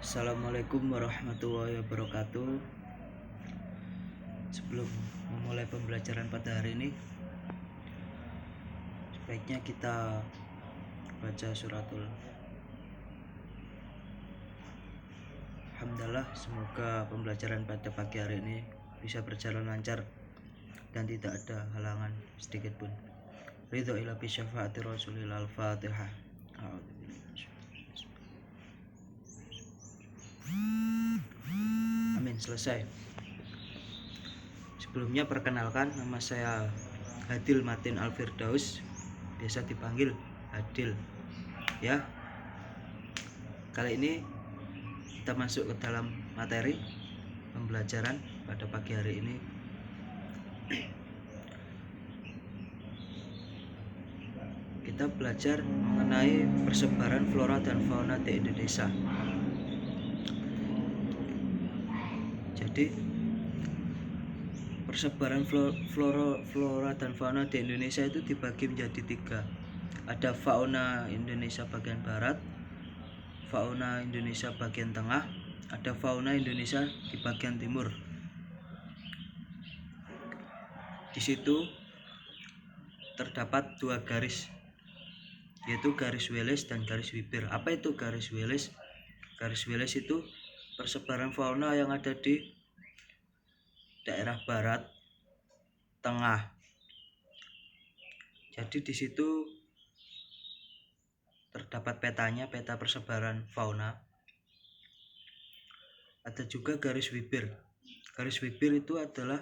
Assalamualaikum warahmatullahi wabarakatuh. Sebelum memulai pembelajaran pada hari ini, sebaiknya kita baca suratul Alhamdulillah. Semoga pembelajaran pada pagi hari ini bisa berjalan lancar dan tidak ada halangan sedikit pun. Ridho ila bi syafaati Rasulil Al-Fatihah. Amin. Selesai. Sebelumnya perkenalkan, nama saya Hadil Matin Al-Firdaus, biasa dipanggil Hadil. Ya. Kali ini kita masuk ke dalam materi pembelajaran pada pagi hari ini. Kita belajar mengenai persebaran flora dan fauna di Indonesia. Jadi persebaran flora dan fauna di Indonesia itu dibagi menjadi 3. Ada fauna Indonesia bagian barat, fauna Indonesia bagian tengah, ada fauna Indonesia di bagian timur. Di situ terdapat 2 garis, yaitu garis Wallace dan garis Weber. Apa itu garis Wallace? Garis Wallace itu persebaran fauna yang ada di daerah barat, tengah. Jadi di situ terdapat petanya, peta persebaran fauna. Ada juga garis Weber. Garis Weber itu adalah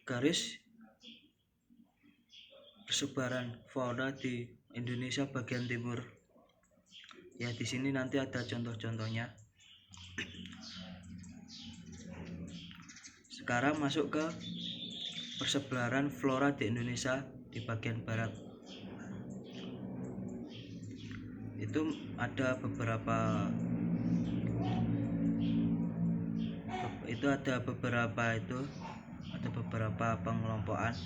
garis persebaran fauna di Indonesia bagian timur. Ya, di sini nanti ada contoh-contohnya. Sekarang masuk ke persebaran flora di Indonesia di bagian barat. Itu ada beberapa pengelompokan.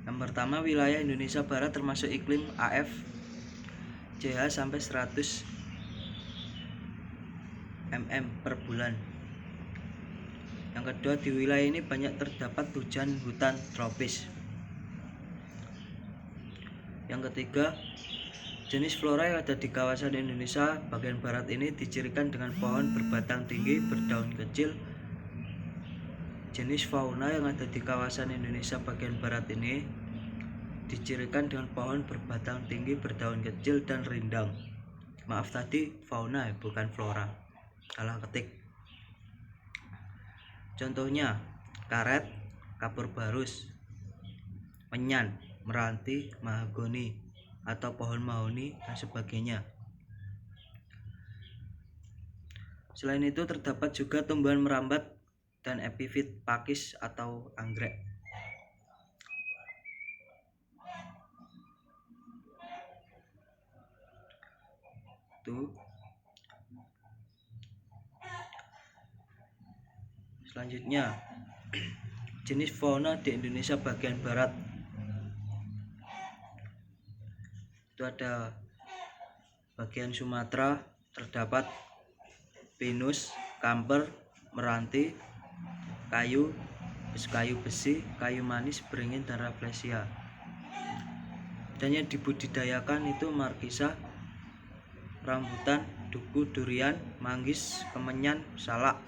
Yang pertama, wilayah Indonesia Barat termasuk iklim AF CH sampai 100 mm per bulan. Yang kedua, di wilayah ini banyak terdapat hujan hutan tropis. Yang ketiga, jenis flora yang ada di kawasan Indonesia bagian barat ini dicirikan dengan pohon berbatang tinggi, berdaun kecil. Jenis fauna yang ada di kawasan Indonesia bagian barat ini dicirikan dengan pohon berbatang tinggi, berdaun kecil, dan rindang. Maaf, tadi fauna bukan flora, salah ketik. Contohnya karet, kapur barus, menyan, meranti, mahagoni atau pohon mahoni dan sebagainya. Selain itu terdapat juga tumbuhan merambat dan epifit pakis atau anggrek. Selanjutnya, jenis fauna di Indonesia bagian barat. Itu ada bagian Sumatera terdapat pinus, kamper, meranti, kayu besi, kayu manis, beringin, dan rafflesia. Dan yang dibudidayakan itu markisa, rambutan, duku, durian, manggis, kemenyan, salak,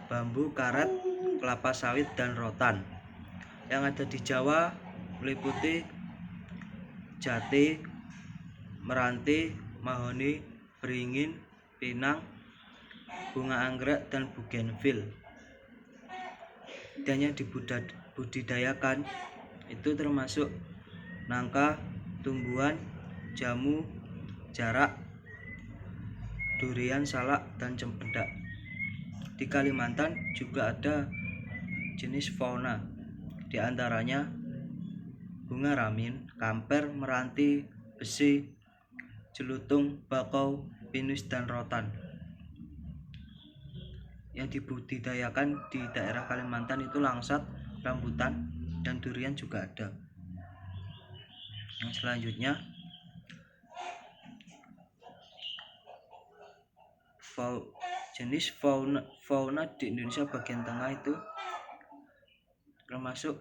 bambu, karet, kelapa sawit, dan rotan. Yang ada di Jawa meliputi jati, meranti, mahoni, beringin, pinang, bunga anggrek, dan bougainville. Dan yang dibudidayakan itu termasuk nangka, tumbuhan, jamu, jarak, durian, salak, dan cempedak. Di Kalimantan juga ada jenis fauna, di antaranya bunga ramin, kamper, meranti, besi, celutung, bakau, pinus, dan rotan. Yang dibudidayakan di daerah Kalimantan itu langsat, rambutan, dan durian juga ada. Yang selanjutnya, jenis fauna di Indonesia bagian tengah itu termasuk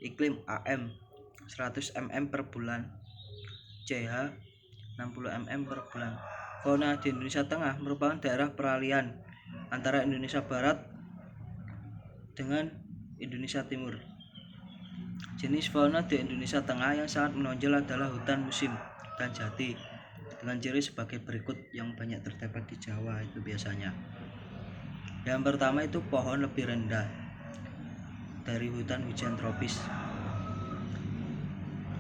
iklim AM 100 mm per bulan, CH 60 mm per bulan. Fauna di Indonesia Tengah merupakan daerah peralihan antara Indonesia Barat dengan Indonesia Timur. Jenis fauna di Indonesia Tengah yang sangat menonjol adalah hutan musim dan jati, dengan ciri sebagai berikut yang banyak terdapat di Jawa itu biasanya. Yang pertama itu pohon lebih rendah dari hutan hujan tropis.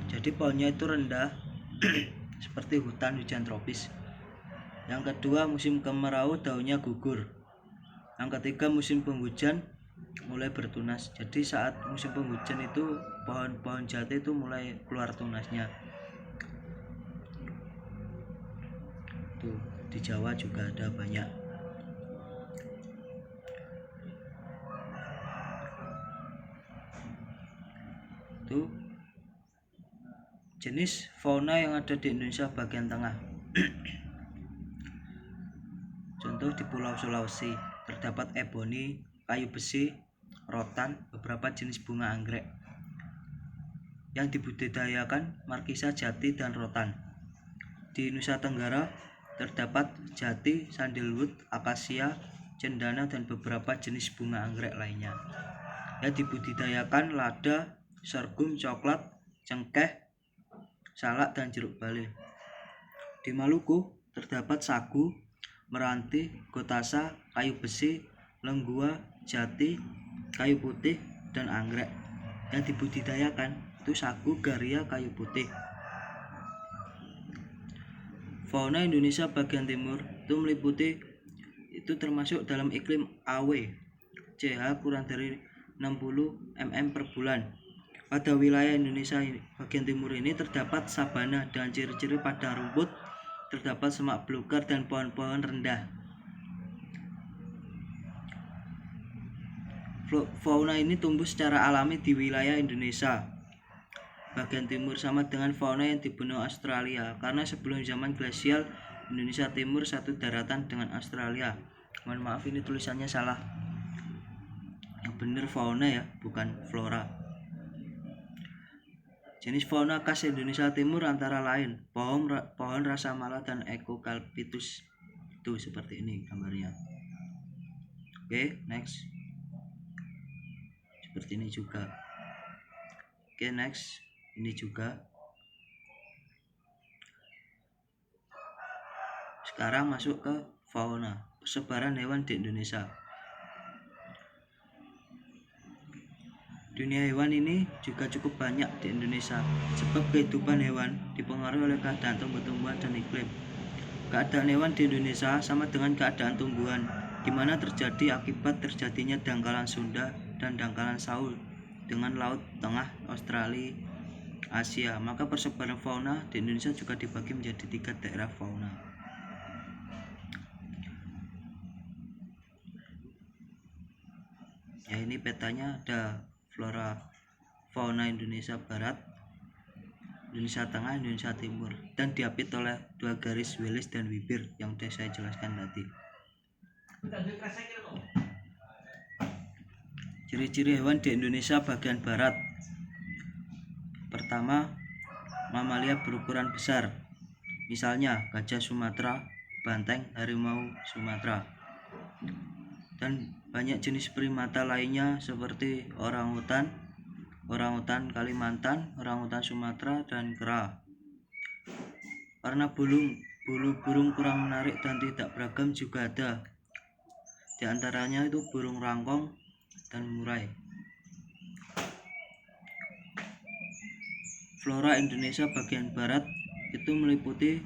Jadi pohonnya itu rendah seperti hutan hujan tropis. Yang kedua, musim kemarau daunnya gugur. Yang ketiga, musim penghujan mulai bertunas. Jadi saat musim penghujan itu pohon-pohon jati itu mulai keluar tunasnya. Tuh, di Jawa juga ada banyak. Tuh, jenis fauna yang ada di Indonesia bagian tengah. Contoh di Pulau Sulawesi terdapat eboni, kayu besi, rotan, beberapa jenis bunga anggrek. Yang dibudidayakan markisa, jati, dan rotan. Di Nusa Tenggara terdapat jati, sandalwood, akasia, cendana, dan beberapa jenis bunga anggrek lainnya. Yang dibudidayakan lada, sorghum, coklat, cengkeh, salak, dan jeruk bali. Di Maluku terdapat sagu, meranti, gotasa, kayu besi, lenggua, jati, kayu putih, dan anggrek. Yang dibudidayakan itu sagu, garia, kayu putih. Fauna Indonesia bagian timur itu meliputi itu termasuk dalam iklim AW, CH kurang dari 60 mm per bulan. Pada wilayah Indonesia bagian timur ini terdapat sabana dengan ciri-ciri padang rumput, terdapat semak belukar dan pohon-pohon rendah. Fauna ini tumbuh secara alami di wilayah Indonesia bagian timur sama dengan fauna yang di benua Australia, karena sebelum zaman glasial Indonesia Timur satu daratan dengan Australia. Mohon maaf ini tulisannya salah. Yang benar fauna ya, bukan flora. Jenis fauna khas Indonesia Timur antara lain pohon rasamala dan Eucalyptus. Itu seperti ini gambarnya. Oke, next. Seperti ini juga. Oke, next. Ini juga. Sekarang masuk ke fauna, persebaran hewan di Indonesia. Dunia hewan ini juga cukup banyak di Indonesia, sebab kehidupan hewan dipengaruhi oleh keadaan tumbuh-tumbuhan dan iklim. Keadaan hewan di Indonesia sama dengan keadaan tumbuhan, di mana terjadi akibat terjadinya dangkalan Sunda dan dangkalan Saul dengan Laut Tengah, Australia, Asia. Maka persebaran fauna di Indonesia juga dibagi menjadi 3 daerah fauna. Ya, ini petanya ada flora fauna Indonesia Barat, Indonesia Tengah, Indonesia Timur, dan diapit oleh 2 garis Willis dan Wibir yang sudah saya jelaskan tadi. Ciri-ciri hewan di Indonesia bagian barat. Pertama, mamalia berukuran besar, misalnya gajah Sumatera, banteng, harimau Sumatera, dan banyak jenis primata lainnya seperti orangutan Kalimantan, orangutan Sumatera, dan kera. Karena bulu burung kurang menarik dan tidak beragam juga ada. Di antaranya itu burung rangkong dan murai. Flora Indonesia bagian barat itu meliputi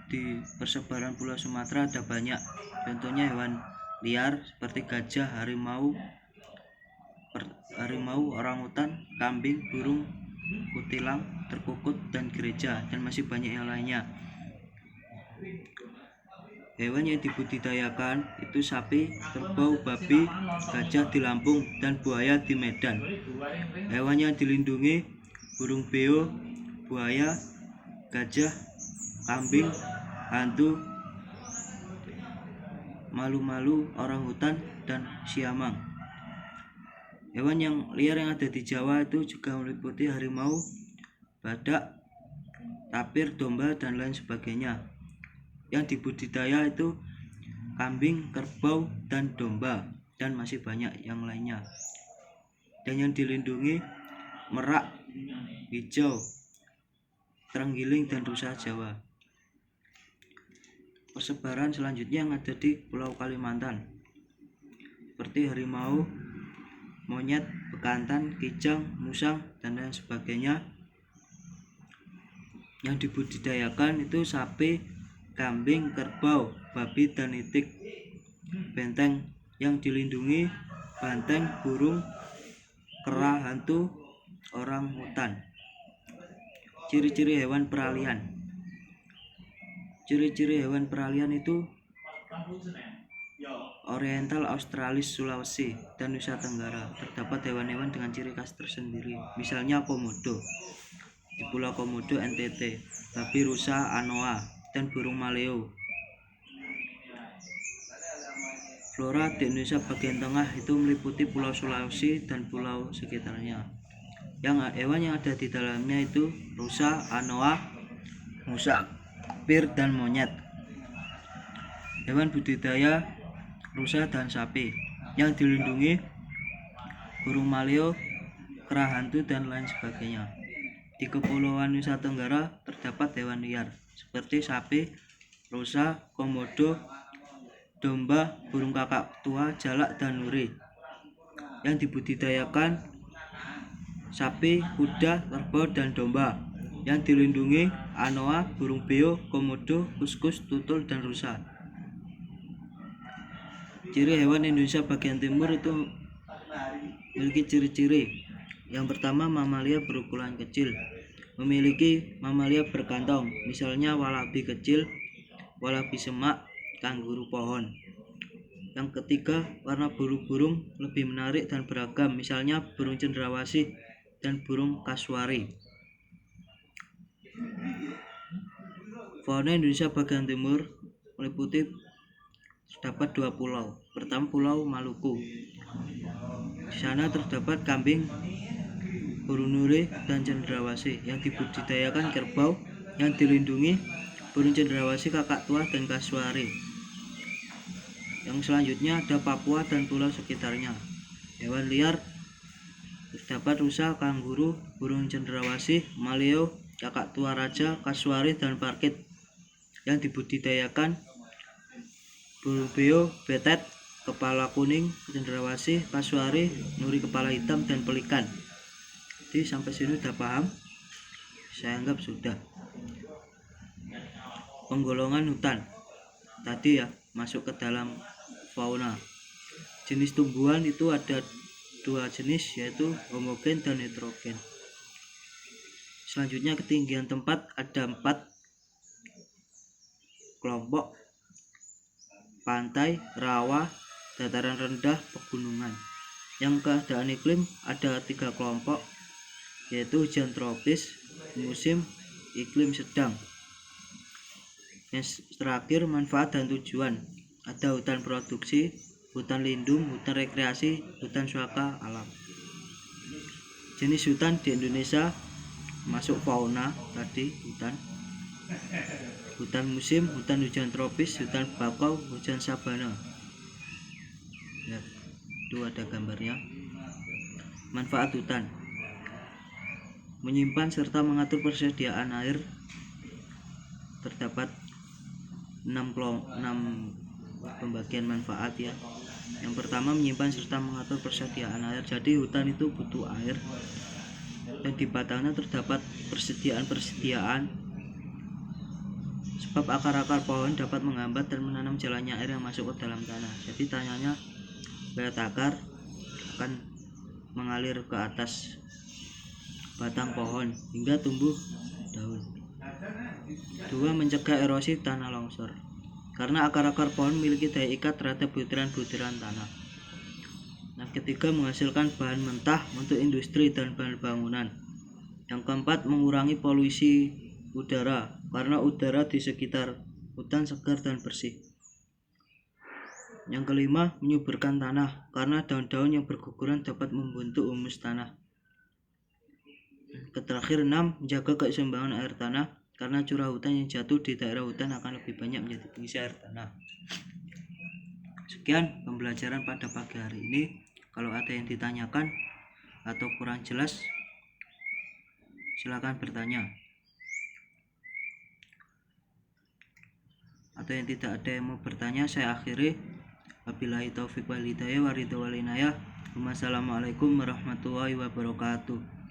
di persebaran Pulau Sumatera ada banyak. Contohnya hewan liar seperti gajah, harimau, orangutan, kambing, burung kutilang, terkukut, dan gereja, dan masih banyak yang lainnya. Hewan yang dibudidayakan itu sapi, kerbau, babi, gajah di Lampung, dan buaya di Medan. Hewan yang dilindungi burung beo, buaya, gajah, kambing, hantu, malu-malu, orangutan, dan siamang. Hewan yang liar yang ada di Jawa itu juga meliputi harimau, badak, tapir, domba, dan lain sebagainya. Yang dibudidaya itu kambing, kerbau, dan domba, dan masih banyak yang lainnya. Dan yang dilindungi merak, hijau, terenggiling, dan rusa Jawa. Persebaran selanjutnya yang ada di Pulau Kalimantan seperti harimau, monyet, bekantan, kijang, musang, dan lain sebagainya. Yang dibudidayakan itu sapi, kambing, kerbau, babi, dan itik. Benteng yang dilindungi banteng, burung, kera, hantu, orang hutan. Ciri-ciri hewan peralihan. Ciri-ciri hewan peralihan itu Oriental, Australis, Sulawesi, dan Nusa Tenggara. Terdapat hewan-hewan dengan ciri khas tersendiri. Misalnya komodo di Pulau Komodo, NTT, babi rusa, anoa, dan burung maleo. Flora di Indonesia bagian tengah itu meliputi Pulau Sulawesi dan pulau sekitarnya. Yang hewan yang ada di dalamnya itu rusa, anoa, musang, pir, dan monyet. Hewan budidaya rusa dan sapi. Yang dilindungi burung maleo, kera hantu, dan lain sebagainya. Di Kepulauan Nusa Tenggara terdapat hewan liar seperti sapi, rusa, komodo, domba, burung kakak tua, jalak, dan nuri. Yang dibudidayakan sapi, kuda, kerbau, dan domba. Yang dilindungi anoa, burung beo, komodo, kuskus, tutul, dan rusa. Ciri hewan Indonesia bagian timur itu memiliki ciri-ciri. Yang pertama, mamalia berukuran kecil, memiliki mamalia berkantong, misalnya walabi kecil, walabi semak, kanguru pohon. Yang ketiga, warna burung-burung lebih menarik dan beragam, misalnya burung cendrawasih dan burung kasuari. Fauna Indonesia bagian timur meliputi terdapat 2 pulau. Pertama, Pulau Maluku. Di sana terdapat kambing, burung nuri, dan cendrawasih. Yang dibudidayakan kerbau. Yang dilindungi burung cendrawasih, kakak tua, dan kasuari. Yang selanjutnya ada Papua dan pulau sekitarnya. Hewan liar terdapat rusa, kanguru, burung cendrawasih, maleo, kakak tua raja, kasuari, dan parkit. Yang dibudidayakan burung beo, betet, kepala kuning, cendrawasih, kasuari, nuri kepala hitam, dan pelikan. Jadi sampai sini udah paham? Saya anggap sudah. Penggolongan hutan tadi ya masuk ke dalam fauna. Jenis tumbuhan itu ada 2 jenis, yaitu homogen dan heterogen. Selanjutnya ketinggian tempat ada 4 kelompok: pantai, rawa, dataran rendah, pegunungan. Yang keadaan iklim ada 3 kelompok, yaitu hujan tropis, musim, iklim sedang. Yang terakhir, manfaat dan tujuan. Ada hutan produksi, hutan lindung, hutan rekreasi, hutan suaka alam. Jenis hutan di Indonesia masuk fauna tadi, hutan musim, hutan hujan tropis, hutan bakau, hujan sabana. Ya, itu ada gambarnya. Manfaat hutan: menyimpan serta mengatur persediaan air. Terdapat 6 pembagian manfaat ya. Yang pertama, menyimpan serta mengatur persediaan air. Jadi hutan itu butuh air, dan di batangnya terdapat persediaan sebab akar-akar pohon dapat menghambat dan menanam jalannya air yang masuk ke dalam tanah. Jadi tanahnya lewat akar akan mengalir ke atas batang pohon hingga tumbuh daun. 2. Mencegah erosi tanah longsor. Karena akar-akar pohon memiliki daya ikat terhadap butiran-butiran tanah. Yang ketiga, menghasilkan bahan mentah untuk industri dan bahan bangunan. Yang keempat, mengurangi polusi udara, karena udara di sekitar hutan segar dan bersih. Yang kelima, menyuburkan tanah, karena daun-daun yang berguguran dapat membentuk humus tanah. Terakhir 6, menjaga keseimbangan air tanah, karena curah hujan yang jatuh di daerah hutan akan lebih banyak menjadi pengisi air tanah. Sekian pembelajaran pada pagi hari ini. Kalau ada yang ditanyakan atau kurang jelas, silakan bertanya. Atau yang tidak ada yang mau bertanya, saya akhiri. Wabillahi taufiq wal hidayah wa ridho wal inayah. Wassalamualaikum warahmatullahi wabarakatuh.